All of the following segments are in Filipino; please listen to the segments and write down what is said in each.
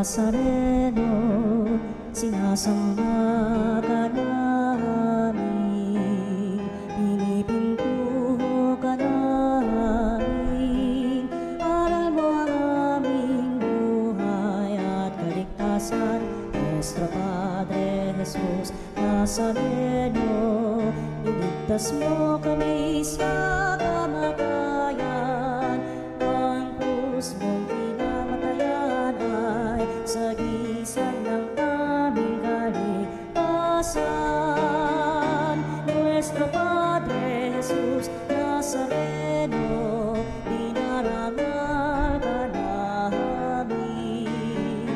Nazareno, sinasamba ka namin, pinipinto ka namin. Aral mo ang aming buhay at kaligtasan, Nuestro Padre Jesus Nazareno, iligtas mo kami sa kamatayan. Ang krus mong pinamatayan ay sagisag ng aming kaligtasan. Nuestro Padre Jesus Nazareno, dinarangal ka namin.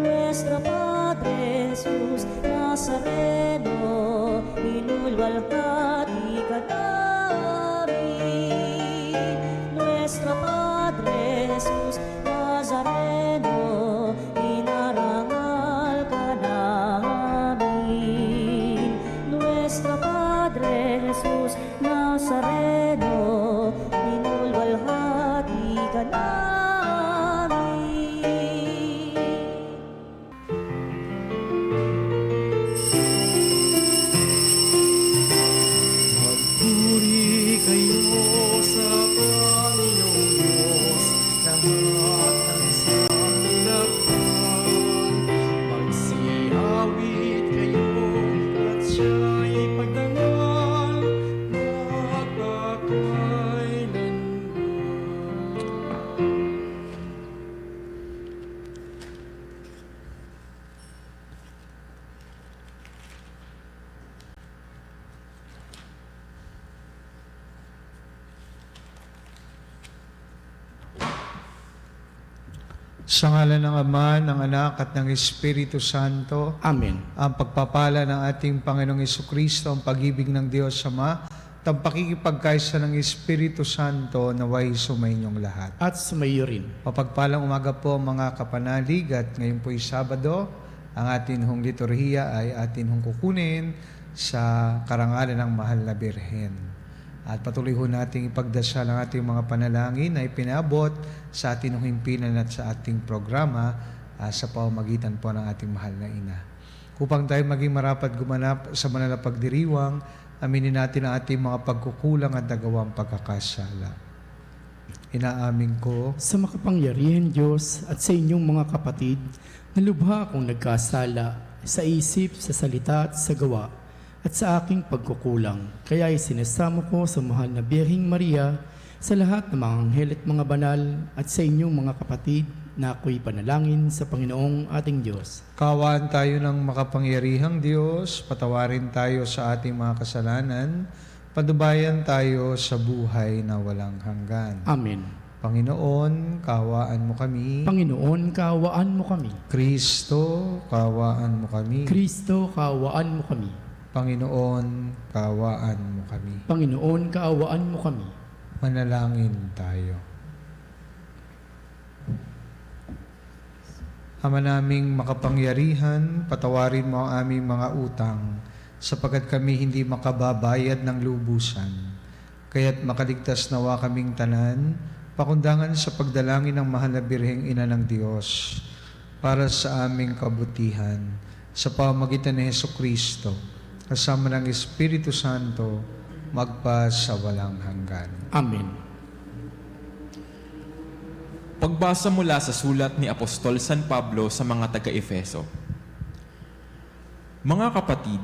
Nuestro Padre Jesus Nazareno, inulwalhati ka namin. Nuestro Padre Jesus Nazareno, inarangal ka namin. Nuestro Padre Jesus Nazareno, inulwalhati ka namin. Magpuri kayo sa Panginoong Diyos, lahat ng sanlibutan. Magsiawit kayo at siya'y pagdangal magpakailanman. Sa ngalan ng Ama, ng Anak at ng Espiritu Santo, Amen. ang pagpapala ng ating Panginoong Jesucristo, ang pag-ibig ng Diyos Ama, at ang pakikipagkaisa ng Espiritu Santo naway sumainyong lahat. At sumayo rin. Mapagpalang umaga po mga kapanalig at ngayon po'y Sabado, ang atin hong liturhiya ay atin hong kukunin sa karangalan ng Mahal na Birhen. At patuloy ho nating ipagdasal ang ating mga panalangin na ipinabot sa ating himpilan at sa ating programa sa pamamagitan po ng ating mahal na ina. Upang tayo maging marapat gumanap sa banal na pagdiriwang, aminin natin ang ating mga pagkukulang at nagawang pagkakasala. Inaamin ko Sa makapangyarihan Diyos at sa inyong mga kapatid, na lubha akong nagkasala sa isip, sa salita at sa gawa, at sa aking pagkukulang. Kaya isinasamo ko sa mahal na Birheng Maria, sa lahat ng mga anghel at mga banal, at sa inyong mga kapatid, na ako'y panalangin sa Panginoong ating Diyos. Kaawaan tayo ng makapangyarihang Diyos, patawarin tayo sa ating mga kasalanan, padubayan tayo sa buhay na walang hanggan. Amen. Panginoon, kaawaan mo kami. Panginoon, kaawaan mo kami. Kristo, kaawaan mo kami. Kristo, kaawaan mo kami. Panginoon, kaawaan mo kami. Panginoon, kaawaan mo kami. Manalangin tayo. Ama naming makapangyarihan, patawarin mo ang aming mga utang, sapagkat kami hindi makababayad ng lubusan. Kaya't makaligtas nawa kaming tanan, pakundangan sa pagdalangin ng mahal na Birheng Ina ng Diyos, para sa aming kabutihan, sa pamamagitan ni Jesucristo, kasama ng Espiritu Santo, magpa sa walang hanggan. Amen. Pagbasa mula sa sulat ni Apostol San Pablo sa mga taga-Efeso. Mga kapatid,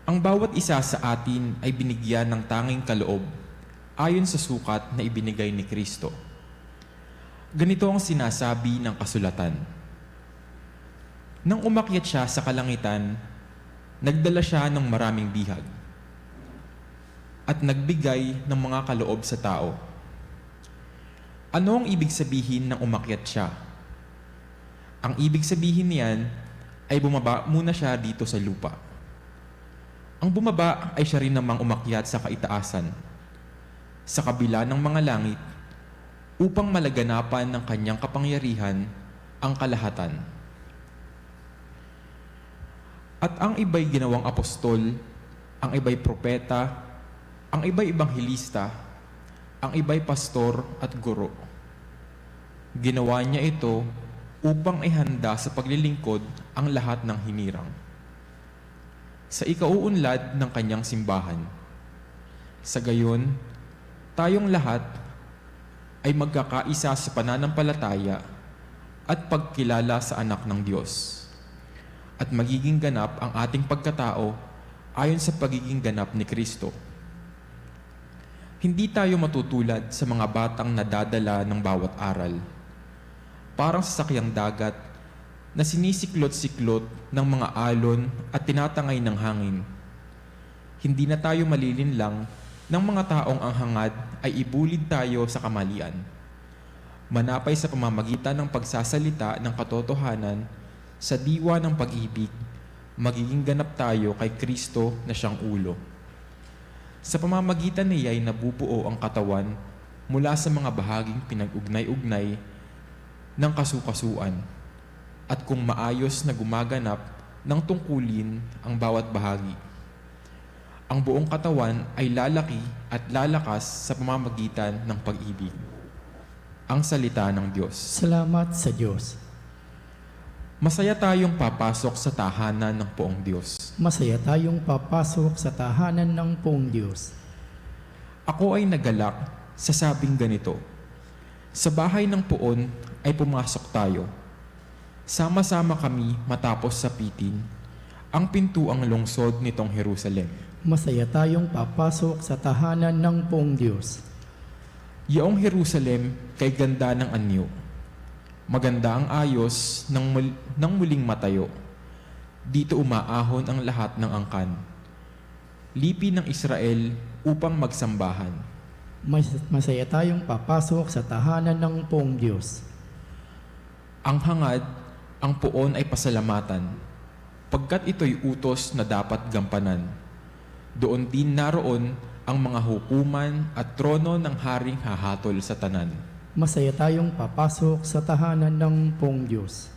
ang bawat isa sa atin ay binigyan ng tanging kaloob ayon sa sukat na ibinigay ni Kristo. Ganito ang sinasabi ng kasulatan. Nang umakyat siya sa kalangitan, nagdala siya ng maraming bihag at nagbigay ng mga kaloob sa tao. Ano ang ibig sabihin ng umakyat siya? Ang ibig sabihin niyan ay bumaba muna siya dito sa lupa. Ang bumaba ay siya rin namang umakyat sa kaitaasan, sa kabila ng mga langit, upang malaganapan ng kanyang kapangyarihan ang kalahatan. At ang iba'y ginawang apostol, ang iba'y propeta, ang iba'y ebanghelista, ang iba'y pastor at guro. Ginawa niya ito upang ihanda sa paglilingkod ang lahat ng hinirang. Sa ikauunlad ng kanyang simbahan. Sa gayon, tayong lahat ay magkakaisa sa pananampalataya at pagkilala sa anak ng Diyos. At magiging ganap ang ating pagkatao ayon sa pagiging ganap ni Kristo. Hindi tayo matutulad sa mga batang nadadala ng bawat aral. Parang sasakyang dagat na sinisiklot-siklot ng mga alon at tinatangay ng hangin. Hindi na tayo malilinlang ng mga taong ang hangad ay ibulid tayo sa kamalian. Manapay sa pamamagitan ng pagsasalita ng katotohanan sa diwa ng pag-ibig, magiging ganap tayo kay Kristo na siyang ulo. Sa pamamagitan niya ay nabubuo ang katawan mula sa mga bahaging pinag-ugnay-ugnay ng kasukasuan at kung maayos na gumaganap ng tungkulin ang bawat bahagi. Ang buong katawan ay lalaki at lalakas sa pamamagitan ng pag-ibig. Ang salita ng Diyos. Salamat sa Diyos. Masaya tayong papasok sa tahanan ng poong Diyos. Masaya tayong papasok sa tahanan ng poong Diyos. Ako ay nagalak sa sabing ganito. Sa bahay ng poon ay pumasok tayo. Sama-sama kami matapos sapitin ang pintuang lungsod nitong Jerusalem. Masaya tayong papasok sa tahanan ng poong Diyos. Yaong Jerusalem kay ganda ng anyo. Maganda ang ayos ng muling matayo. Dito umaahon ang lahat ng angkan. Lipi ng Israel upang magsambahan. Masaya tayong papasok sa tahanan ng poong Diyos. Ang hangad, ang puon ay pasalamatan, pagkat ito'y utos na dapat gampanan. Doon din naroon ang mga hukuman at trono ng haring hahatol sa tanan. Masaya tayong papasok sa tahanan ng poong Diyos.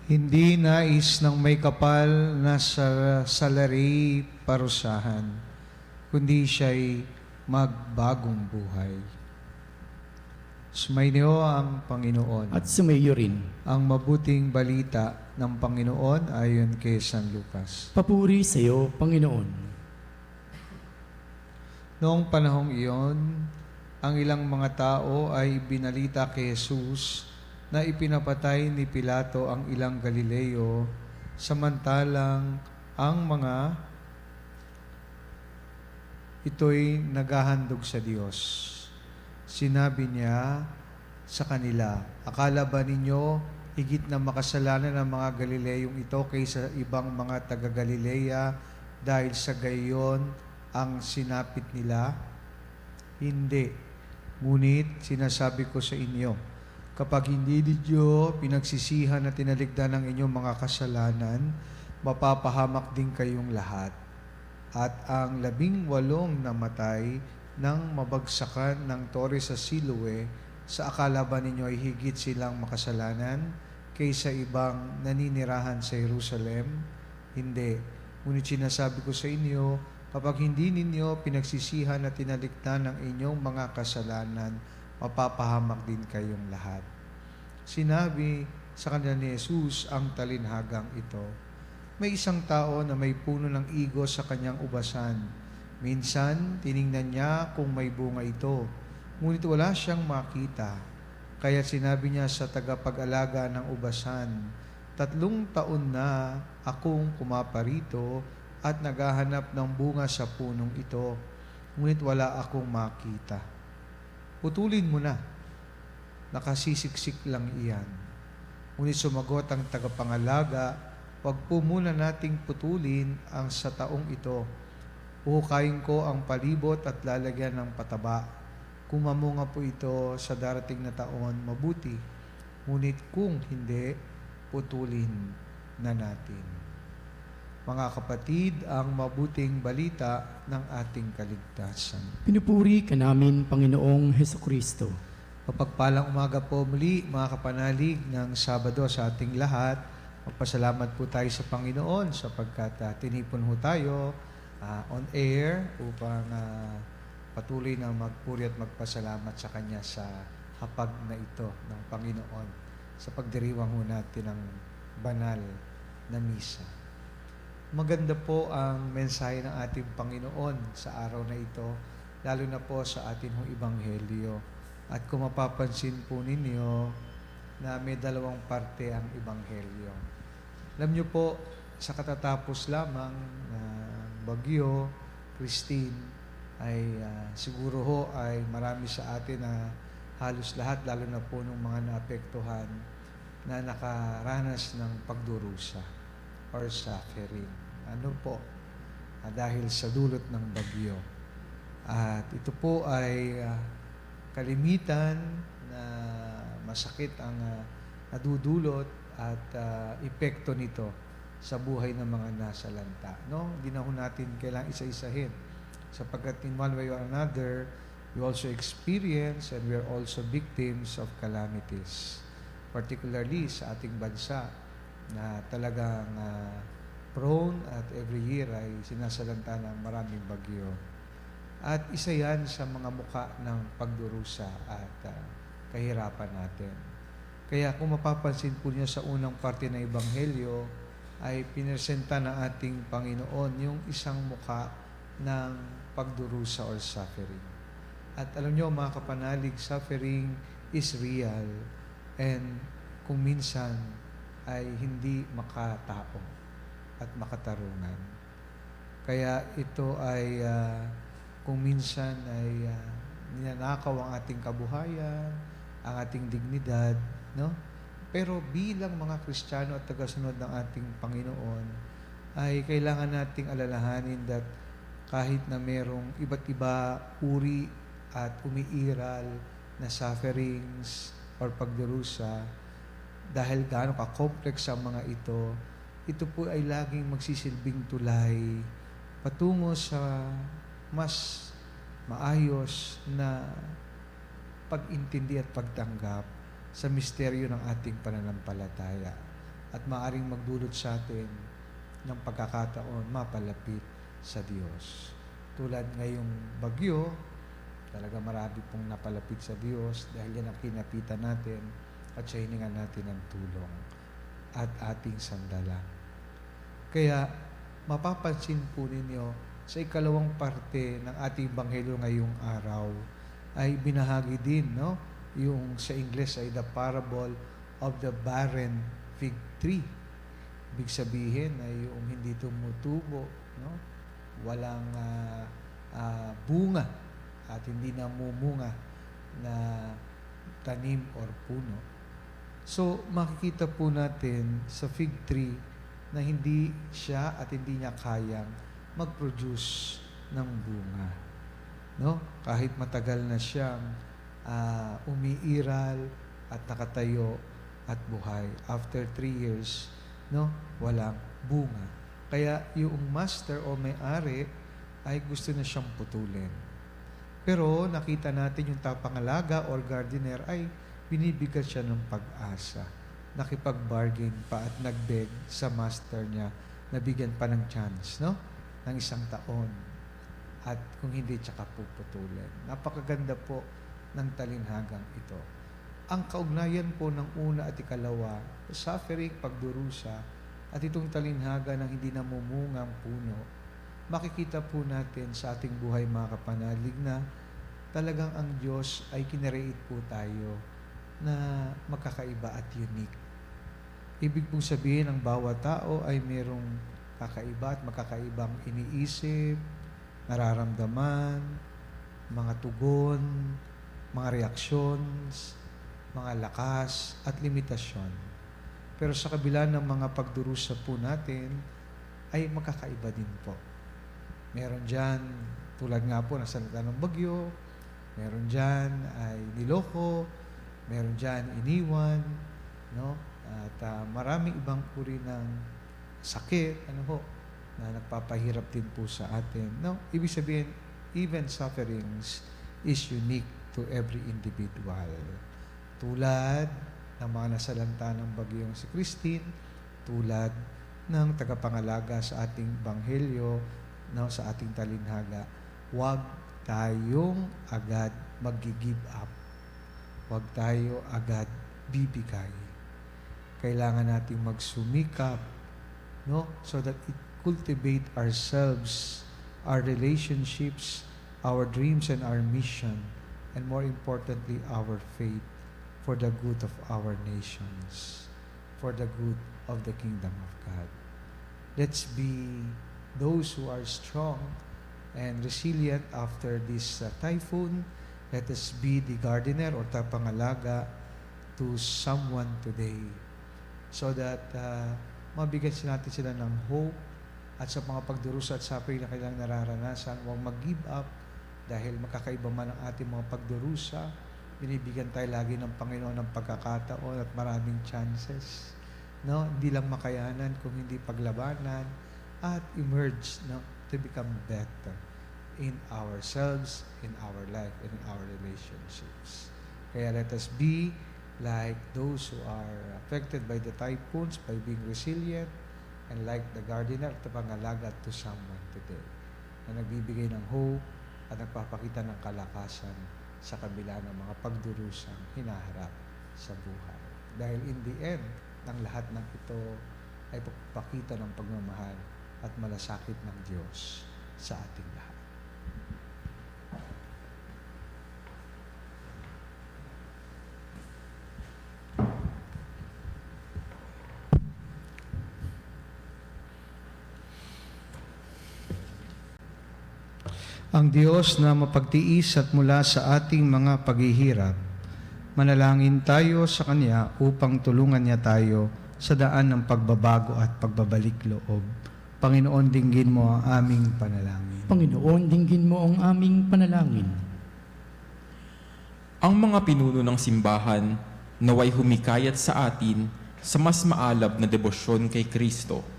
Hindi nais ng may kapal na salari parusahan, kundi siya'y magbagong buhay. Sumainyo ang Panginoon. At sumayo rin. Ang mabuting balita ng Panginoon ayon kay San Lucas. Papuri sa iyo, Panginoon. Noong panahong iyon, ang ilang mga tao ay binalita kay Jesus na ipinapatay ni Pilato ang ilang Galileo, samantalang ang mga ito'y naghahandog sa Diyos. Sinabi niya sa kanila, akala ba ninyo higit na makasalanan ng mga Galileyong ito kaysa ibang mga taga-Galilea dahil sa gayon ang sinapit nila? Hindi. Ngunit sinasabi ko sa inyo, kapag hindi ninyo pinagsisihan at tinaligdan ng inyong mga kasalanan, mapapahamak din kayong lahat. At ang 18 namatay nang mabagsakan ng tore sa Siloe, sa akala ba ninyo ay higit silang makasalanan kaysa ibang naninirahan sa Jerusalem? Hindi. Ngunit sinasabi ko sa inyo, kapag hindi ninyo pinagsisihan at tinaligdan ng inyong mga kasalanan, mapapahamak din kayong lahat. Sinabi sa kanila ni Jesus ang talinhagang ito. May isang tao na may puno ng igo sa kanyang ubasan. Minsan, tiningnan niya kung may bunga ito, ngunit wala siyang makita. Kaya sinabi niya sa tagapag-alaga ng ubasan, 3 taon na akong pumaparito at naghahanap ng bunga sa punong ito, ngunit wala akong makita. Putulin mo na. Nakasisiksik lang iyan. Ngunit sumagot ang tagapangalaga, wag po muna nating putulin ang sa taong ito. Uhukayin ko ang palibot at lalagyan ng pataba. Kung mamunga po ito sa darating na taon, mabuti. Ngunit kung hindi, putulin. na natin. Mga kapatid, ang mabuting balita ng ating kaligtasan. Pinupuri ka namin, Panginoong Heso Kristo. Mapagpalang umaga po muli, mga kapanalig ng Sabado sa ating lahat. Magpasalamat po tayo sa Panginoon sapagkat tinipon ho tayo on air upang patuloy na magpuri at magpasalamat sa Kanya sa hapag na ito ng Panginoon sa pagdiriwang ho natin ng banal na misa. Maganda po ang mensahe ng ating Panginoon sa araw na ito, lalo na po sa ating hong Ebanghelyo. At kung mapapansin po ninyo na may dalawang parte ang Ebanghelyo. Alam niyo po, sa katatapos lamang bagyo, Christine, ay siguro ho ay marami sa atin na halos lahat, lalo na po ng mga naapektuhan na nakaranas ng pagdurusa or suffering. Ano po? Dahil sa dulot ng bagyo. At ito po ay kalimitan na masakit ang nadudulot at epekto nito sa buhay ng mga nasalanta. No? Hindi na ho natin kailangang isa-isahin. Sapagkat in one way or another, we also experience and we are also victims of calamities. Particularly sa ating bansa na talagang prone at every year ay sinasalanta ng maraming bagyo. At isa yan sa mga muka ng pagdurusa at kahirapan natin. Kaya kung mapapansin po niyo sa unang parte ng Ebanghelyo, ay pinesenta ng ating Panginoon yung isang muka ng pagdurusa or suffering. At alam niyo mga kapanalig, suffering is real and kung minsan ay hindi makatao at makatarungan. Kaya ito ay kung minsan ay ninanakaw ang ating kabuhayan, ang ating dignidad, no? Pero bilang mga Kristiyano at tagasunod ng ating Panginoon, ay kailangan nating alalahanin that kahit na merong iba't iba uri at umiiral na sufferings or pagdurusa, dahil gaano ka-complex ang mga ito po ay laging magsisilbing tulay patungo sa mas maayos na pag-intindi at pagtanggap sa misteryo ng ating pananampalataya at maaring magdulot sa atin ng pagkakataon mapalapit sa Diyos. Tulad ngayong bagyo, talaga marami pong napalapit sa Diyos dahil yan ang kinapitan natin at siya hiningan natin ng tulong at ating sandalan. Kaya mapapansin po ninyo sa ikalawang parte ng ating Ebanghelyo ngayong araw ay binahagi din, no? Yung sa Ingles ay the parable of the barren fig tree. Ibig sabihin ay yung hindi tumutubo, no? Walang bunga at hindi namumunga na tanim or puno. So, makikita po natin sa fig tree na hindi siya at hindi niya kayang mag-produce ng bunga. No? Kahit matagal na siyang umiiral at nakatayo at buhay. After 3 years, no, walang bunga. Kaya yung master o may-ari ay gusto na siyang putulin. Pero nakita natin yung tapangalaga or gardener ay binibigyan siya ng pag-asa. Nakipag-bargain pa at nag-beg sa master niya na bigyan pa ng chance, no? Ng 1 taon. At kung hindi, tsaka puputulin. Napakaganda po ng talinhagang ito. Ang kaugnayan po ng una at ikalawa, suffering, pagdurusa, at itong talinhaga ng hindi namumungang puno, makikita po natin sa ating buhay mga kapanalig na talagang ang Diyos ay kinereate po tayo na magkakaiba at unique. Ibig pong sabihin, ang bawat tao ay merong kakaiba at magkakaibang iniisip, nararamdaman, mga tugon, mga reactions, mga lakas at limitasyon. Pero sa kabila ng mga pagdurusa po natin, ay magkakaiba din po. Meron dyan, tulad nga po ng salita ng bagyo, meron dyan ay niloko, meron dyan iniwan, no? At maraming ibang uri ng sakit, na nagpapahirap din po sa atin. No, ibig sabihin, even sufferings is unique to every individual. Tulad ng mga nasalanta ng bagyong si Christine, tulad ng tagapangalaga sa ating banghelyo, no, sa ating talinhaga, huwag tayong agad mag-give up. Huwag tayo agad bibigay. Kailangan nating magsumikap, no, so that it cultivate ourselves, our relationships, our dreams and our mission, and more importantly, our faith for the good of our nations, for the good of the kingdom of God. Let's be those who are strong and resilient after this typhoon. Let us be the gardener or tapangalaga to someone today so that mabigyan natin sila ng hope at sa mga pagdurusa at suffering na kailang nararanasan, huwag mag-give up dahil makakaiba man ang ating mga pagdurusa. Binibigyan tayo lagi ng Panginoon ng pagkakataon at maraming chances. No? Hindi lang makayanan kung hindi paglabanan at emerge, no, to become better in ourselves, in our life, and in our relationships. Kaya let us be like those who are affected by the typhoons by being resilient, and like the gardener at pangalaga to someone today na nagbibigay ng hope at nagpapakita ng kalakasan sa kabila ng mga pagdurusang hinaharap sa buhay. Dahil in the end, ng lahat ng ito ay pagpapakita ng pagmamahal at malasakit ng Diyos sa ating lahat. Ang Diyos na mapagtiis at mula sa ating mga paghihirap, manalangin tayo sa Kanya upang tulungan niya tayo sa daan ng pagbabago at pagbabalik loob. Panginoon, dinggin mo ang aming panalangin. Panginoon, dinggin mo ang aming panalangin. Ang mga pinuno ng simbahan naway humikayat sa atin sa mas maalab na debosyon kay Kristo.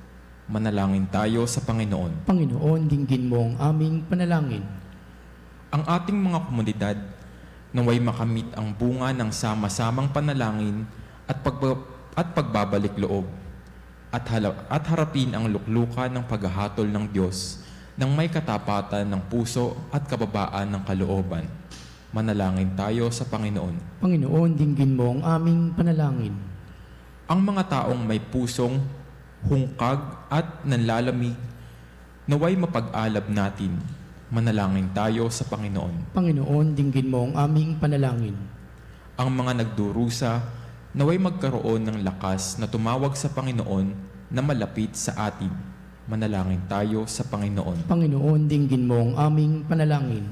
Manalangin tayo sa Panginoon. Panginoon, dinggin mo ang aming panalangin. Ang ating mga komunidad naway makamit ang bunga ng sama-samang panalangin at pagbabalik loob at harapin ang luklukan ng paghahatol ng Diyos ng may katapatan ng puso at kababaan ng kalooban. Manalangin tayo sa Panginoon. Panginoon, dinggin mo ang aming panalangin. Ang mga taong may pusong hungkag at nanlalamig, naway mapag-alab natin. Manalangin tayo sa Panginoon. Panginoon, dinggin mo ang aming panalangin. Ang mga nagdurusa, naway magkaroon ng lakas na tumawag sa Panginoon na malapit sa atin. Manalangin tayo sa Panginoon. Panginoon, dinggin mo ang aming panalangin.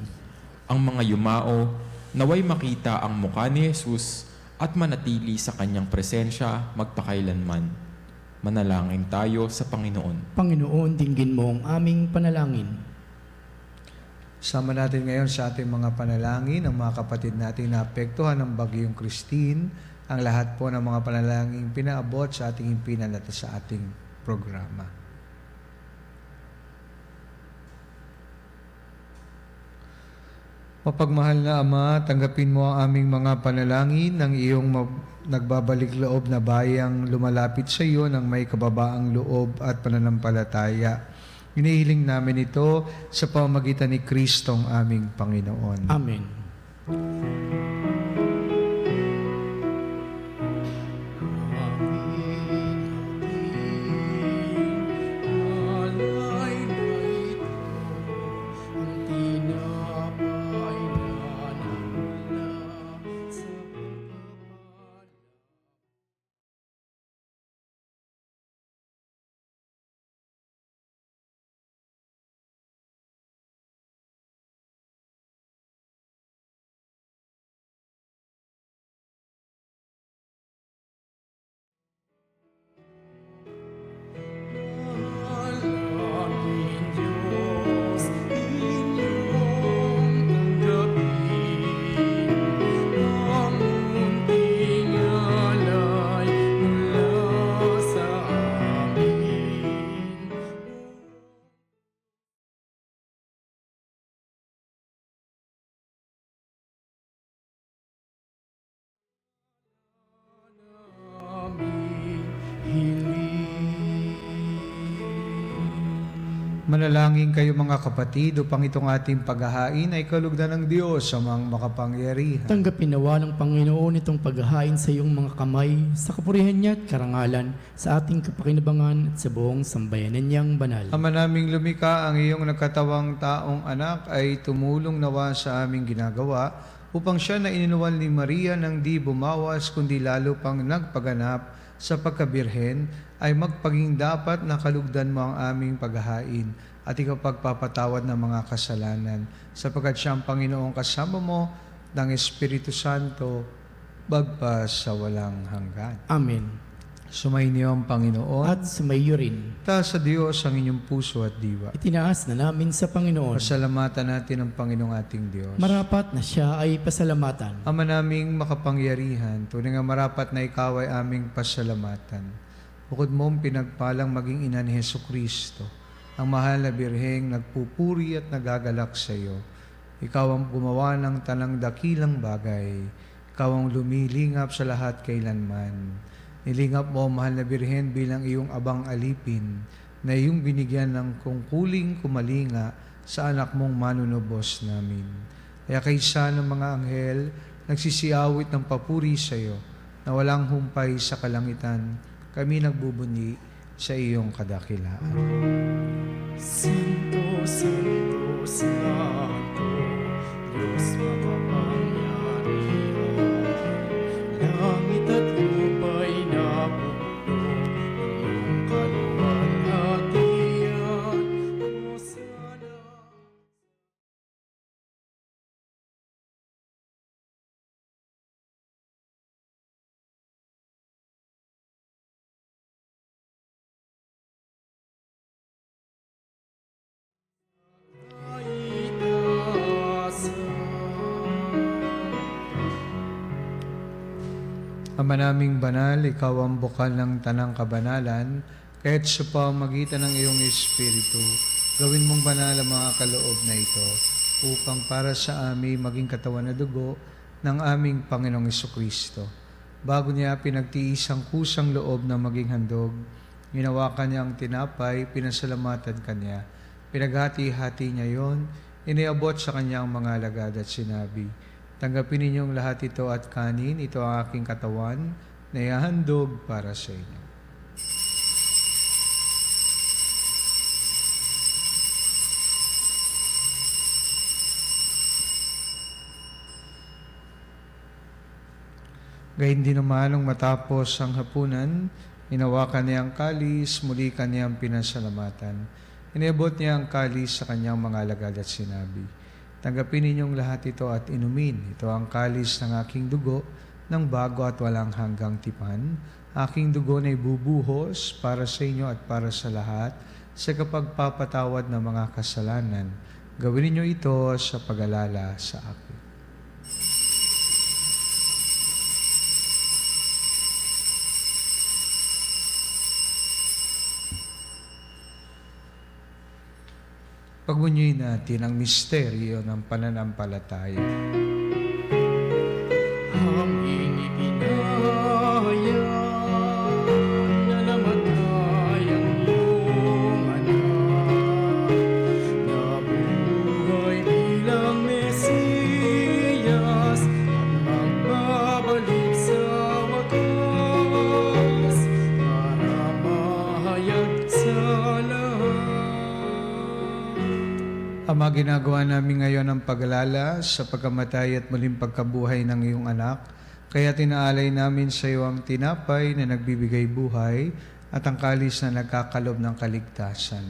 Ang mga yumao, naway makita ang mukha ni Jesus at manatili sa kanyang presensya magpakailanman. Manalangin tayo sa Panginoon. Panginoon, dinggin mo ang aming panalangin. Sama natin ngayon sa ating mga panalangin ang mga kapatid natin na apektuhan ng bagyong Christine, ang lahat po ng mga panalangin pinaabot sa ating himpinan at sa ating programa. Mapagmahal na Ama, tanggapin mo ang aming mga panalangin ng iyong nagbabalik loob na bayang lumalapit sa iyo ng may kababaang loob at pananampalataya. Inihiling namin ito sa pamamagitan ni Kristong aming Panginoon. Amen. Manalangin kayo mga kapatid upang itong ating paghahain ay kalugdan ng Diyos sa mga makapangyarihan. Tanggapin nawa ng Panginoon itong paghahain sa iyong mga kamay, sa kapurihan niya at karangalan, sa ating kapakinabangan at sa buong sambayanan niyang banal. Ama naming lumika, ang iyong nagkatawang taong anak ay tumulong nawa sa aming ginagawa upang siya na ininuwal ni Maria nang di bumawas kundi lalo pang nagpaganap sa pagkabirhen ay magpaging dapat na kalugdan mo ang aming paghahain at ikaw pagpapatawad ng mga kasalanan sapagkat siya ang Panginoong kasama mo ng Espiritu Santo bagpas sa walang hanggan. Amen. Sumainyo ang Panginoon At sumayo rin. taas sa Diyos ang inyong puso at diwa. Itinaas na namin sa Panginoon. Pasalamatan natin ang Panginoong ating Diyos. Marapat na siya ay pasalamatan. Ama naming makapangyarihan, tunay nga marapat na ikaw ay aming pasalamatan. Bukod mong pinagpalang maging ina ni Jesucristo, ang mahal na birheng nagpupuri at nagagalak sa iyo. Ikaw ang gumawa ng tanang dakilang bagay. Ikaw ang lumilingap sa lahat kailanman. Nilingap mo, mahal na birhen, bilang iyong abang alipin na iyong binigyan ng kungkuling kumalinga sa anak mong manunubos namin. Kaya kaysa ng mga anghel, nagsisiawit ng papuri sa iyo na walang humpay sa kalangitan, kami nagbubunyi sa iyong kadakilaan. Santo, Santo, Santo, Diyos makapangyarihan, langit at lupa'y napuno ng iyong kaluwalhatian. Hosana. Ama naming banal, ikaw ang bukal ng tanang kabanalan, kaya't sa pamamagitan ng iyong Espiritu, gawin mong banal ang mga kaloob na ito, upang para sa amin maging katawan na dugo ng aming Panginoong Jesucristo. Bago niya pinagtiis ang kusang loob na maging handog, ginawakan niya ang tinapay, pinasalamatan kanya, pinaghati-hati niya yon, iniabot sa kanyang mga alagad at sinabi, tanggapin ninyong lahat ito at kanin, ito ang aking katawan na ihahandog para sa inyo. Gayun din naman nung matapos ang hapunan, inawakan niya ang kalis, muli kanyang pinasalamatan. Iniabot niya ang kalis sa kanyang mga alagad at sinabi, tanggapin ninyong lahat ito at inumin. Ito ang kalis ng aking dugo ng bago at walang hanggang tipan. Aking dugo na ibubuhos para sa inyo at para sa lahat sa kapagpapatawad ng mga kasalanan. Gawin ninyo ito sa pag-alala sa akin. Pagmunyin natin ang misteryo ng pananampalataya. Aming ipinahayag na namatay ang iyong anak, nabuhay bilang Mesiyas at magbabalik sa wakas para mahayag sa lahat. Ama, ginagawa namin ngayon ang pag-alala sa pagkamatay at muling pagkabuhay ng iyong anak. Kaya tinaalay namin sa iyo ang tinapay na nagbibigay buhay at ang kalis na nagkakalob ng kaligtasan.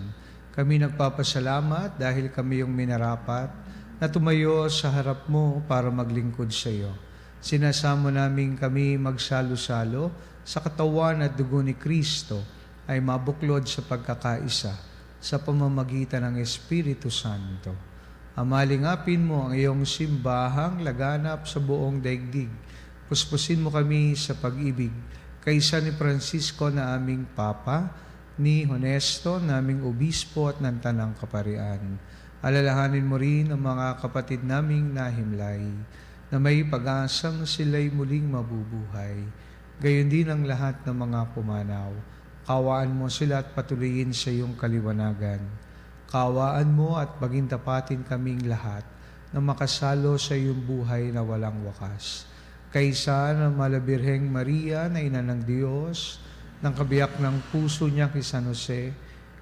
Kami nagpapasalamat dahil kami yung minarapat na tumayo sa harap mo para maglingkod sa iyo. Sinasamo namin kami magsalo-salo sa katawan at dugo ni Kristo ay mabuklod sa pagkakaisa sa pamamagitan ng Espiritu Santo. Amalingapin mo ang iyong simbahang laganap sa buong daigdig. Puspusin mo kami sa pag-ibig kaysa ni Francisco na aming Papa, ni Honesto na aming Obispo at ng Tanang Kaparian. Alalahanin mo rin ang mga kapatid naming nahimlay na may pag-asang sila'y muling mabubuhay. Gayon din ang lahat ng mga pumanaw. Kawaan mo sila at patuloyin sa iyong kaliwanagan. Kaawaan mo at pagintapatin kaming lahat na makasalo sa iyong buhay na walang wakas. Kaysa ng Malabirheng Maria na ina ng Diyos, ng kabiyak ng puso niya kay San Jose,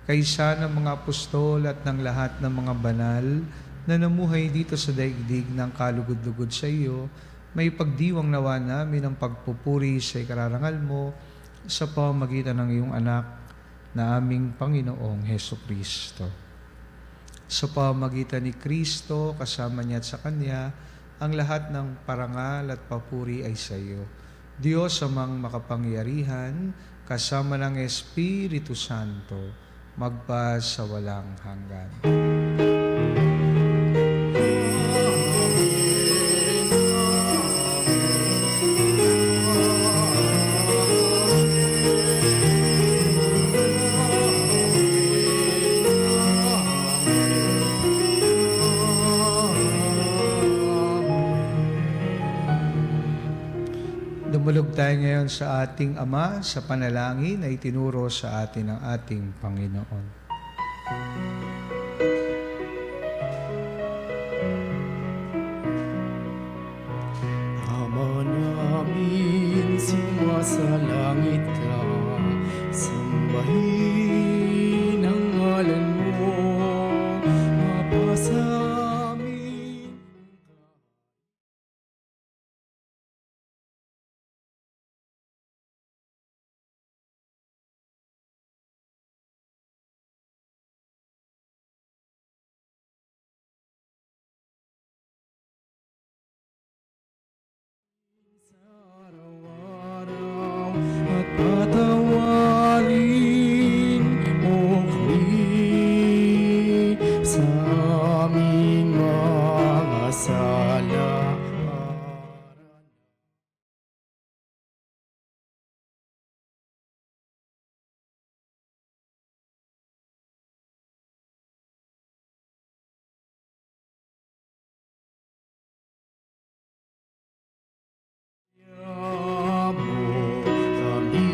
kaysa ng mga apostol at ng lahat ng mga banal na namuhay dito sa daigdig ng kalugod-lugod sa iyo, may pagdiwang nawa namin ang pagpupuri sa ikararangal mo sa pamamagitan ng iyong anak na aming Panginoong Heso Kristo. Sa pamamagitan ni Kristo, kasama niya at sa Kanya, ang lahat ng parangal at papuri ay sa iyo. Diyos amang makapangyarihan, kasama ng Espiritu Santo, magpa sa walang hanggan. Dumulog tayo ngayon sa ating Ama sa panalangin na itinuro sa atin ng ating Panginoon. Ama namin, sumasalangit ka, sambahin ang ngalan mo, mapasa amin. Araw-araw at patawarin mo kami sa aming mga sala. Mo kami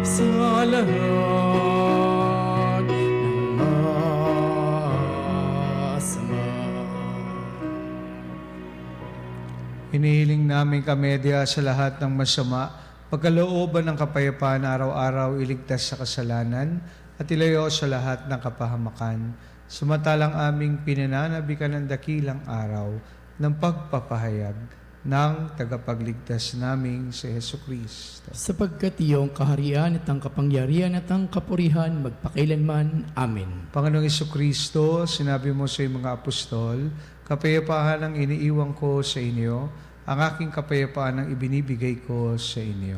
sa lahat ng masama. Hinihiling namin kamedya sa lahat ng masama, pagkalooban ng kapayapaan araw-araw iligtas sa kasalanan at ilayo sa lahat ng kapahamakan, samantalang aming pinananabikan ng dakilang araw ng pagpapahayag ng tagapagligtas naming si Heso Kristo. Sapagkat iyong kaharian at ang kapangyarihan at ang kapurihan magpakailanman. Amen. Panginoong Heso Kristo, sinabi mo sa iyong mga apostol, kapayapaan ang iniiwan ko sa inyo, ang aking kapayapaan ang ibinibigay ko sa inyo.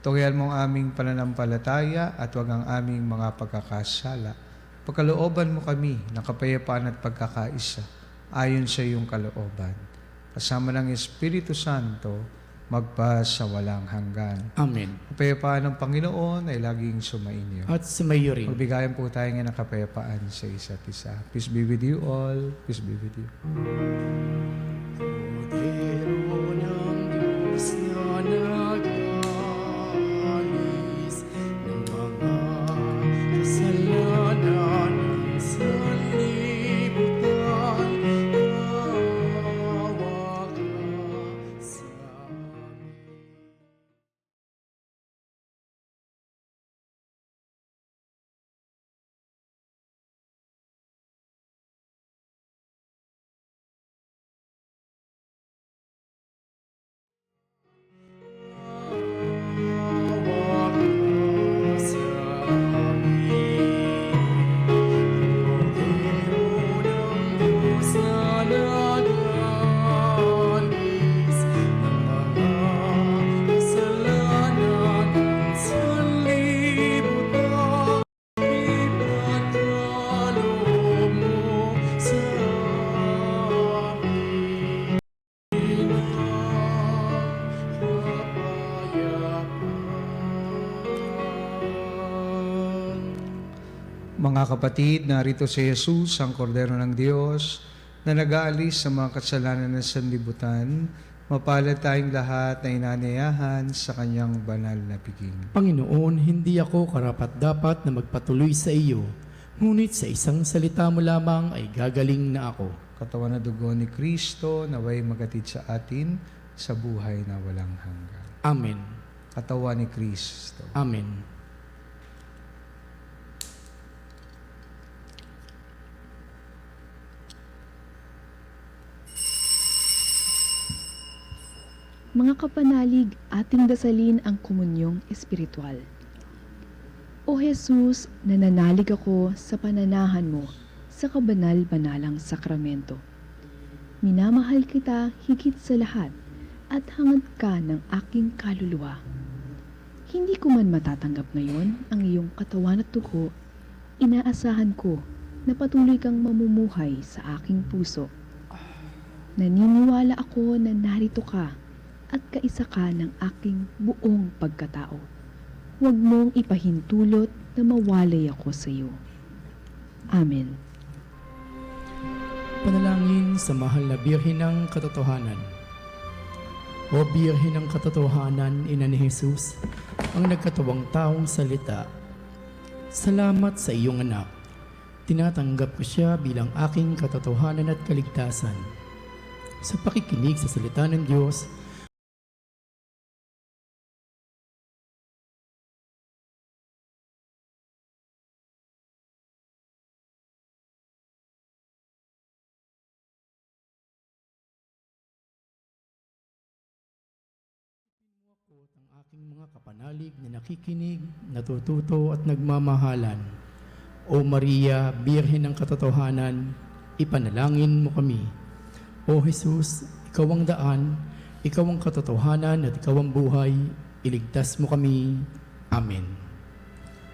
Tugian mo ang aming pananampalataya at huwag ang aming mga pagkakasala. Pagkalooban mo kami ng kapayapaan at pagkakaisa ayon sa iyong kalooban. Kasama ng Espiritu Santo, magpa sa walang hanggan. Amen. Kapayapaan ng Panginoon ay laging sumainyo. At sumayo rin. Magbigayan po tayo ngayon ng kapayapaan sa isa't isa. Peace be with you all. Peace be with you. Kordero ng Diyos na nag-alis ng mga kasalanan ng sanlibutan, kawa ka sa amin. Mga kapatid, narito si Jesus, ang Kordero ng Diyos, na nag-aalis sa mga kasalanan ng sanlibutan. Mapalad tayong lahat na inanayahan sa kanyang banal na piging. Panginoon, hindi ako karapat-dapat na magpatuloy sa iyo, Ngunit sa isang salita mo lamang ay gagaling na ako. Katawan na dugo ni Kristo, naway magatid sa atin sa buhay na walang hanggan. Amen. Katawan ni Kristo. Amen. Mga kapanalig, ating dasalin ang komunyong espiritual. O Jesus, nananalig ako sa pananahan mo sa kabanal-banalang sakramento. Minamahal kita higit sa lahat at hangad ka ng aking kaluluwa. Hindi ko man matatanggap ngayon ang iyong katawan at dugo, inaasahan ko na patuloy kang mamumuhay sa aking puso. Naniniwala ako na narito ka at kaisa ka ng aking buong pagkatao. Huwag mong ipahintulot na mawalay ako sa iyo. Amen. Panalangin sa mahal na Birhen ng Katotohanan. O Birhen ng Katotohanan, Ina ni Jesus, ang nagkatawang taong salita, salamat sa iyong anak. Tinatanggap ko siya bilang aking katotohanan at kaligtasan. Sa pakikinig sa salita ng Diyos, ang aking mga kapanalig na nakikinig, natututo at nagmamahalan. O Maria, Birhen ng Katotohanan, ipanalangin mo kami. O Jesus, ikaw ang daan, ikaw ang katotohanan at ikaw ang buhay, iligtas mo kami. Amen.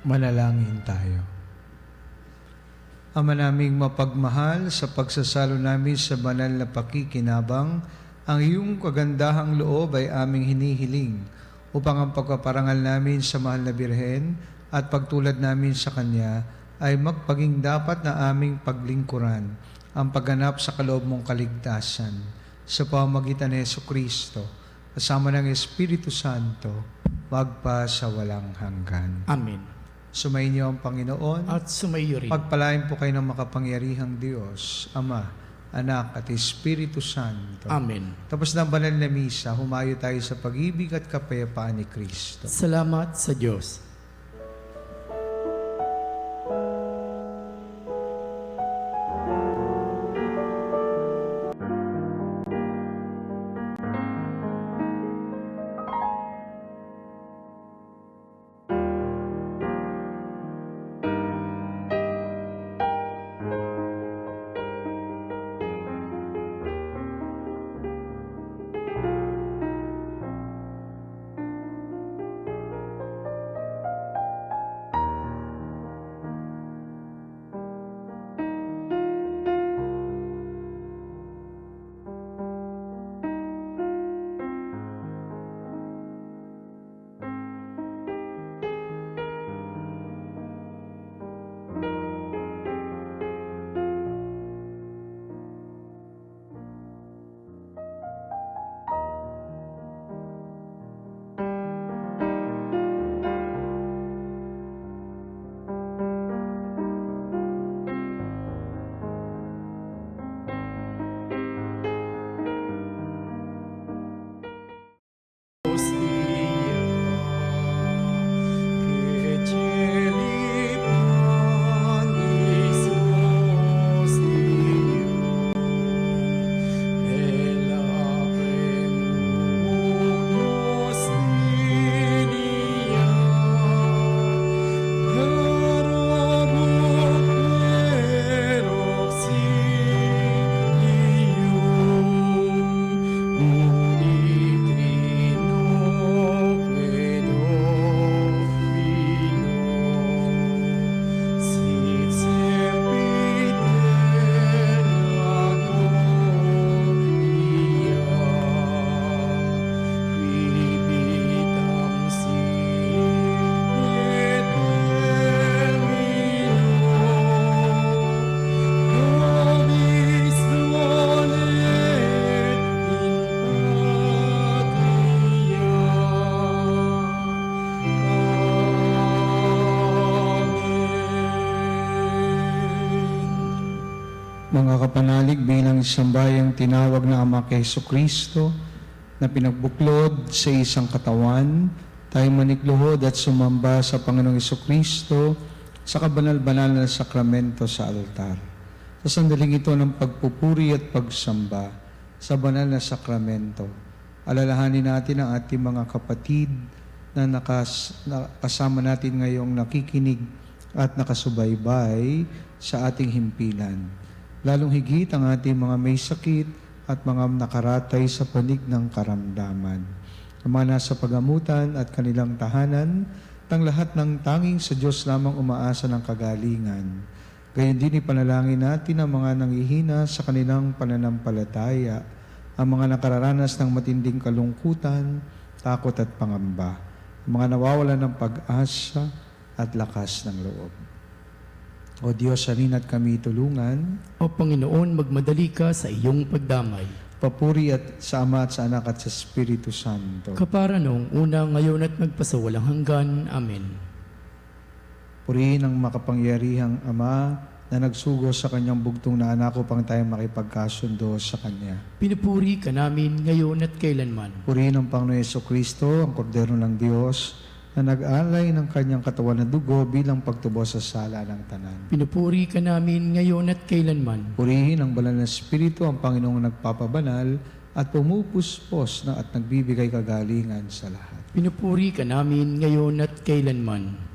Manalangin tayo. Ama naming mapagmahal, sa pagsasalo namin sa banal na pakikinabang, ang iyong kagandahang loob ay aming hinihiling upang ang pagpaparangal namin sa mahal na Birhen at pagtulad namin sa Kanya ay magpaging dapat na aming paglingkuran ang pagganap sa kaloob mong kaligtasan sa pamamagitan ni Jesucristo kasama ng Espiritu Santo magpa sa walang hanggan. Amen. Sumainyo ang Panginoon At sumaiyo rin. pagpalain po kayo ng makapangyarihang Diyos, Ama, Anak at Espiritu Santo. Amen. Tapos ng banal na misa, humayo tayo sa pag-ibig at kapayapaan ni Kristo. Salamat sa Diyos. Mga kapanalig, bilang isang bayang tinawag na Ama kay Jesucristo na pinagbuklod sa isang katawan, tayo manikluhod at sumamba sa Panginoong Jesucristo sa kabanal-banal na sakramento sa altar. Sa sandaling ito ng pagpupuri at pagsamba sa banal na sakramento, alalahanin natin ang ating mga kapatid na kasama natin ngayong nakikinig at nakasubaybay sa ating himpilan. Lalong higit ang ating mga may sakit at mga nakaratay sa panig ng karamdaman. Ang mga nasa pagamutan at kanilang tahanan, ang lahat ng tanging sa Diyos lamang umaasa ng kagalingan. Gayon din ipanalangin natin ang mga nanghihina sa kanilang pananampalataya, ang mga nakararanas ng matinding kalungkutan, takot at pangamba, ang mga nawawalan ng pag-asa at lakas ng loob. O Diyos, halina't kami tulungan. O Panginoon, magmadali ka sa iyong pagdamay. Papuri at sa Ama at sa Anak at sa Espiritu Santo. Kapara noong una, ngayon at magpasawalang hanggan. Amen. Purihin ang makapangyarihang Ama na nagsugo sa kanyang bugtong na anak upang tayo makipagkasundo sa Kanya. Pinupuri ka namin ngayon at kailanman. Purihin ang Panginoon Jesucristo, ang Kordero ng Diyos, na nag-alay ng kanyang katawan na dugo bilang pagtubos sa sala ng tanan. Pinupuri ka namin ngayon at kailanman. Purihin ang banal na Espiritu, ang Panginoong nagpapabanal at pumupuspos na at nagbibigay kagalingan sa lahat. Pinupuri ka namin ngayon at kailanman.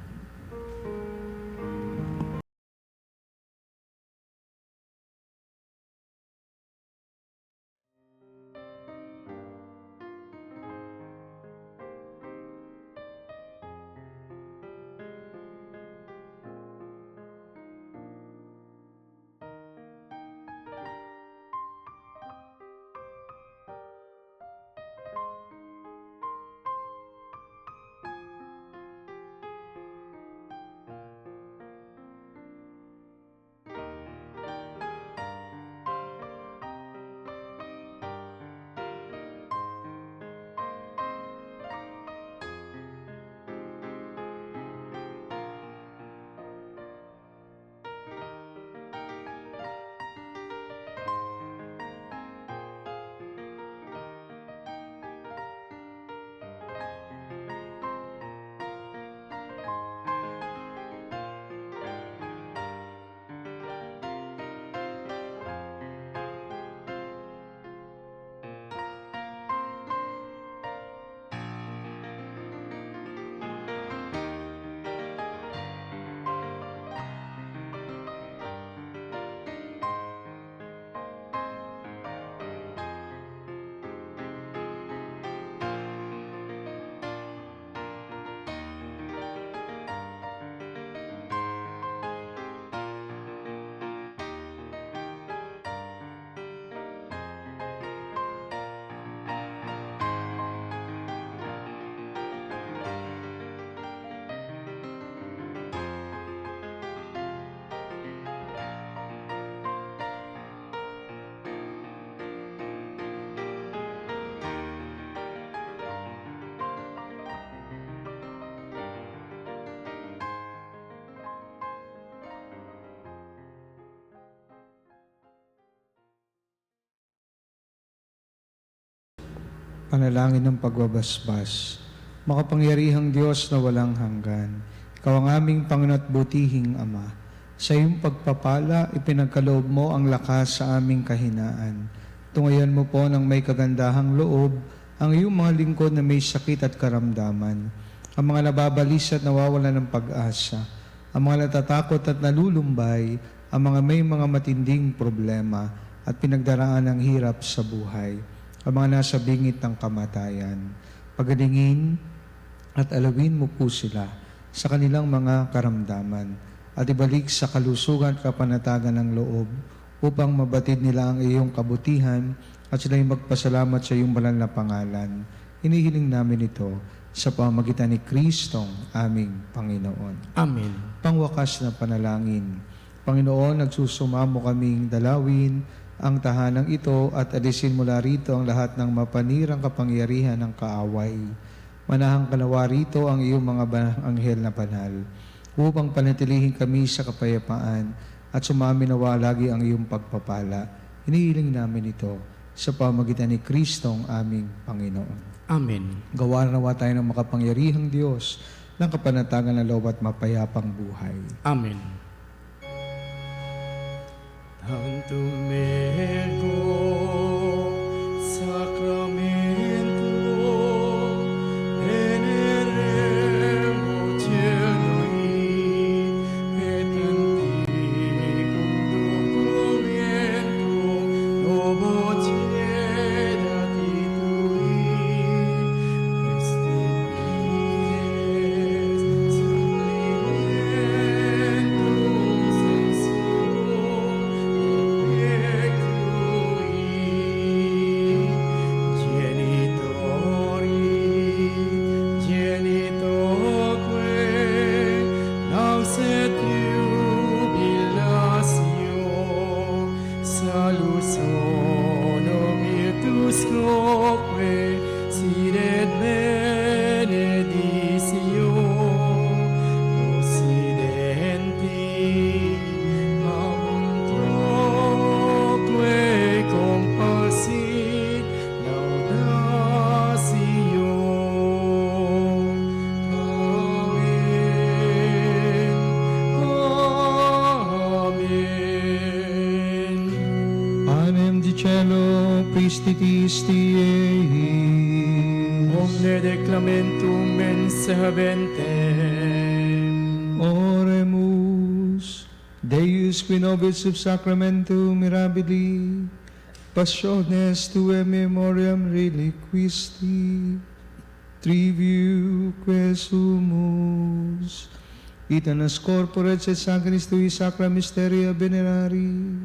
Panalangin ng pagbabasbas. Makapangyarihang Diyos na walang hanggan, Ikaw ang aming Panginoon at butihing Ama. Sa iyong pagpapala, ipinagkaloob mo ang lakas sa aming kahinaan. Tungayan mo po ng may kagandahang loob ang iyong mga lingkod na may sakit at karamdaman, ang mga nababalis at nawawalan ng pag-asa, ang mga natatakot at nalulumbay, ang mga may mga matinding problema at pinagdaraan ng hirap sa buhay, ang mga nasa bingit ng kamatayan. Pagalingin at alawin mo po sila sa kanilang mga karamdaman at ibalik sa kalusugan at kapanatagan ng loob upang mabatid nila ang iyong kabutihan at sila'y magpasalamat sa iyong banal na pangalan. Hinihiling namin ito sa pamamagitan ni Kristong aming Panginoon. Amen. Pangwakas na panalangin. Panginoon, nagsusumamo kaming dalawin ang tahanang ito at alisin mula rito ang lahat ng mapanirang kapangyarihan ng kaaway. Manahang kanawa rito ang iyong mga anghel na banal upang panatilihin kami sa kapayapaan at sumami nawa lagi ang iyong pagpapala. Hinihiling namin ito sa pamagitan ni Kristong aming Panginoon. Amen. Gawa nawa tayo ng makapangyarihang Diyos ng kapanatagan ng loob at mapayapang buhay. Amen. Tantum ergo sacramento veneremo cielui et anticum documento novo ciedati tui restituires supplimentum sensuum Sidet benedictio Occidenti Abundoque compassi laudatio. Amen. Amen. Panem di cielo, pristitisti Omne declamentum mensaventem. Oremus, Deus qui nobis sub sacramentum mirabili, passiones tuae memoriam reliquisti, triviuque sumus, itanas corporis et sacris tui sacra mysteria venerari,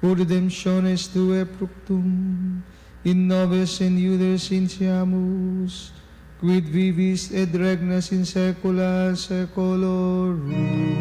o redemptiones tuae fructum, in nobis in iudes initiamus, quid vivis et regnas in saecula saeculorum. Amen.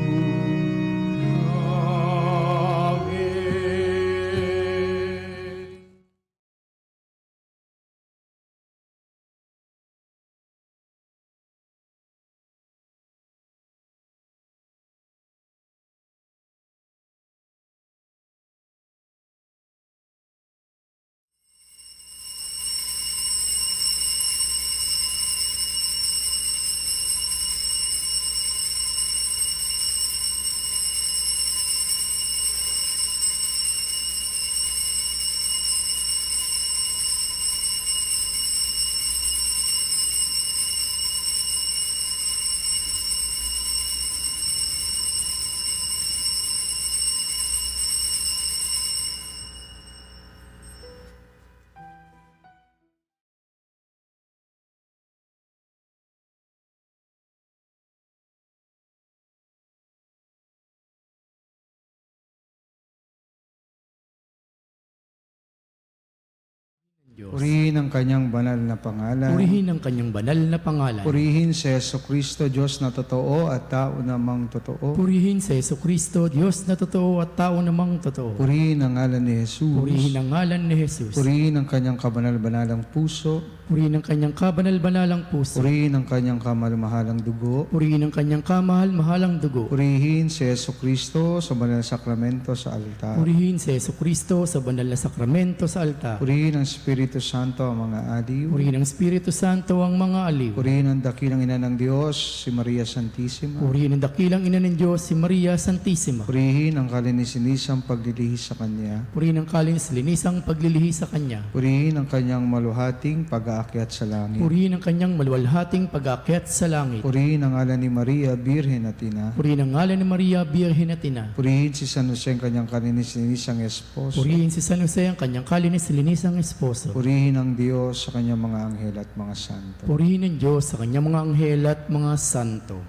Diyos. Purihin ang kanyang banal na pangalan. Purihin ang kanyang banal na pangalan. Purihin si Jesucristo, Diyos na totoo at tao namang totoo. Purihin sa Jesucristo, Diyos na totoo at tao namang totoo. Purihin ang ngalan ni Jesus. Purihin ang ngalan ni Jesus. Purihin ang kanyang kabanal-banalang puso. Purihin ang kanyang kabanal-banalang puso. Purihin ang kanyang kamal-mahalang dugo. Purihin ang kanyang kamahal-mahalang dugo. Purihin si Jesucristo sa banal na sakramento sa altar. Purihin si Jesucristo sa banal na sakramento sa altar. Purihin ang Espiritu Santo ang mga aliw. Purihin ang Espiritu Santo ang mga aliw. Purihin ang dakilang ina ng Diyos, si Maria Santissima. Purihin ang dakilang ina ng Diyos, si Maria Santissima. Purihin ang kalininisang paglilihi sa Kanya. Purihin ang kalinis-linisang paglilihi sa Kanya. Purihin ang kanyang maluhating pag-aakyat sa langit. Purihin ang kanyang maluwalhating pag-aakyat sa langit. Purihin ang ngalan ni Maria, Birhen at Ina. Purihin ang ngalan ni Maria, Birhen at Ina. Purihin si San Jose ang kanyang kalininisang esposo. Purihin si San Jose ang kanyang kalinis-linisang esposo. Purihin ang Diyos sa kanyang mga anghel at mga santo. Purihin ang Diyos sa kanyang mga anghel at mga santo.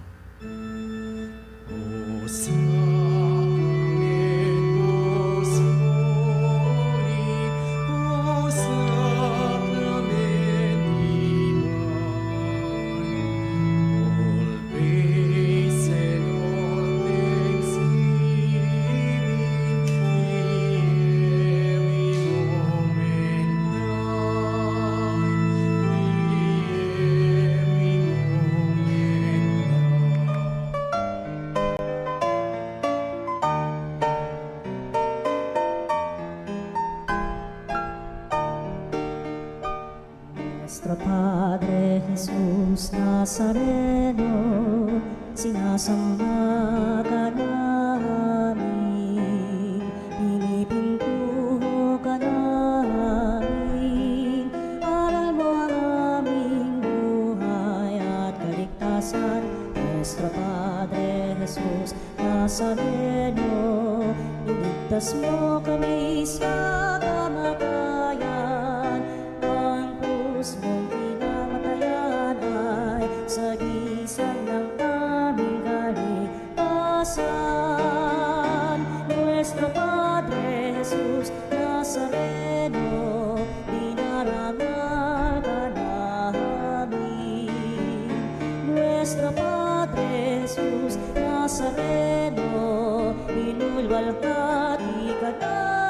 O Sacramentus Soli, O Sacramenti all praise and all thanksgiving, every moment thine, every moment thine. Nuestro Padre Jesus Nazareno, sinasamba ka namin, pinipintuho ka namin, aral mo ang aming buhay at kaligtasan. Nuestro Padre Jesus Nazareno, iligtas mo kami sa kamatayan. Ang krus mong pinamatayan ay sagisag ng aming kaligtasan. Nuestro Padre Jesus Nazareno, dinarangal ka namin. Nuestro Padre Jesus Nazareno, inulwalhati ka namin.